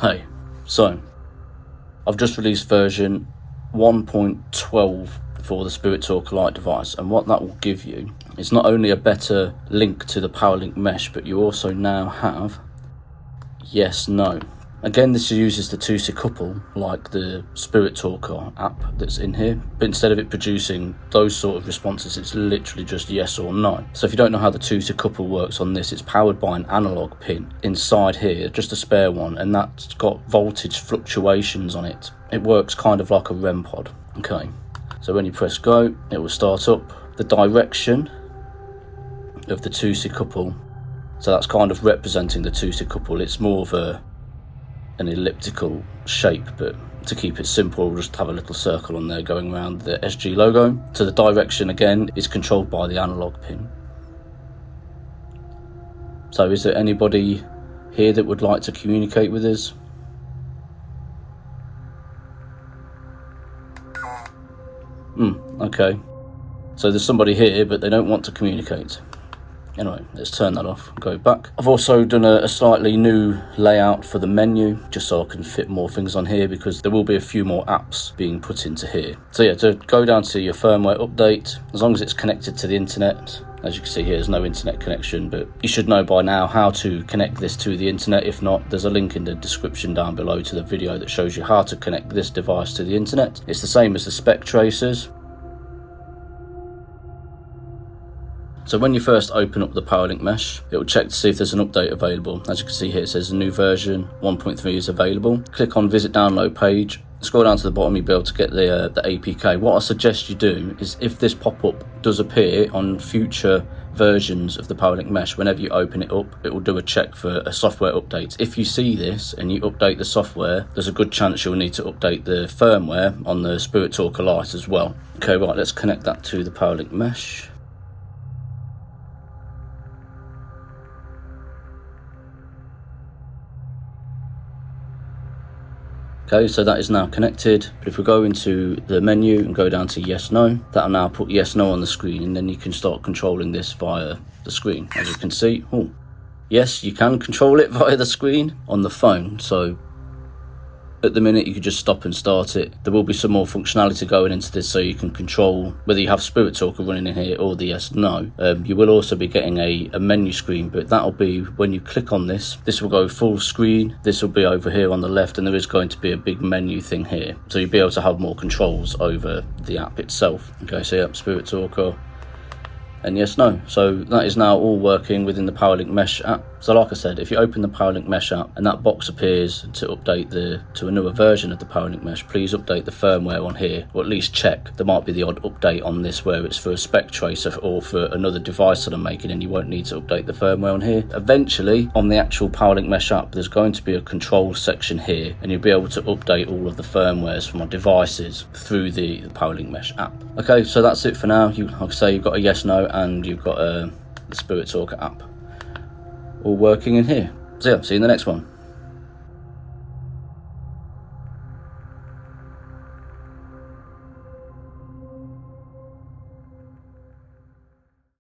Hey, so I've just released version 1.12 for the Spirit Talker Lite device, and what that will give you is not only a better link to the ParaLink-Mesh, but you also now have yes, no. Again, this uses the 2C couple like the Spirit Talker app that's in here, but instead of it producing those sort of responses, it's literally just yes or no. So if you don't know how the 2C couple works on this, it's powered by an analog pin inside here, just a spare one, and that's got voltage fluctuations on it. It works kind of like a REM pod. Okay, so when you press go, it will start up. The direction of the 2C couple, so that's kind of representing the 2C couple. It's more of an elliptical shape, but to keep it simple, we'll just have a little circle on there going around the SG logo. So the direction again is controlled by the analog pin. So is there anybody here that would like to communicate with us? Okay, so there's somebody here but they don't want to communicate. Anyway, let's turn that off and go back. I've also done a slightly new layout for the menu, just so I can fit more things on here, because there will be a few more apps being put into here. So yeah, to go down to your firmware update, as long as it's connected to the internet, as you can see here, there's no internet connection, but you should know by now how to connect this to the internet. If not, there's a link in the description down below to the video that shows you how to connect this device to the internet. It's the same as the SpecTracers. So when you first open up the ParaLink-Mesh, it will check to see if there's an update available. As you can see here, it says a new version 1.3 is available. Click on visit download page, scroll down to the bottom, you'll be able to get the APK. What I suggest you do is, if this pop-up does appear on future versions of the ParaLink-Mesh, whenever you open it up, it will do a check for a software update. If you see this and you update the software, there's a good chance you'll need to update the firmware on the Spirit Talker Lite as well. Okay, right, let's connect that to the ParaLink-Mesh. Okay, so that is now connected. But if we go into the menu and go down to yes, no, that'll now put yes, no on the screen, and then you can start controlling this via the screen. As you can see, yes, you can control it via the screen on the phone. So at the minute, you could just stop and start it. There will be some more functionality going into this, so you can control whether you have Spirit Talker running in here or the yes, no. You will also be getting a menu screen, but that'll be when you click on this. This will go full screen. This will be over here on the left, and there is going to be a big menu thing here. So you'll be able to have more controls over the app itself. Okay, so yeah, Spirit Talker. And yes, no. So that is now all working within the ParaLink-Mesh app. So like I said, if you open the ParaLink-Mesh app and that box appears to update to a newer version of the ParaLink-Mesh, please update the firmware on here, or at least check. There might be the odd update on this where it's for a SpecTracer or for another device that I'm making, and you won't need to update the firmware on here. Eventually, on the actual ParaLink-Mesh app, there's going to be a control section here, and you'll be able to update all of the firmwares for my devices through the ParaLink-Mesh app. Okay, so that's it for now. Like I say, you've got a yes, no, and you've got the Spirit Talker app all working in here. So yeah, see you in the next one.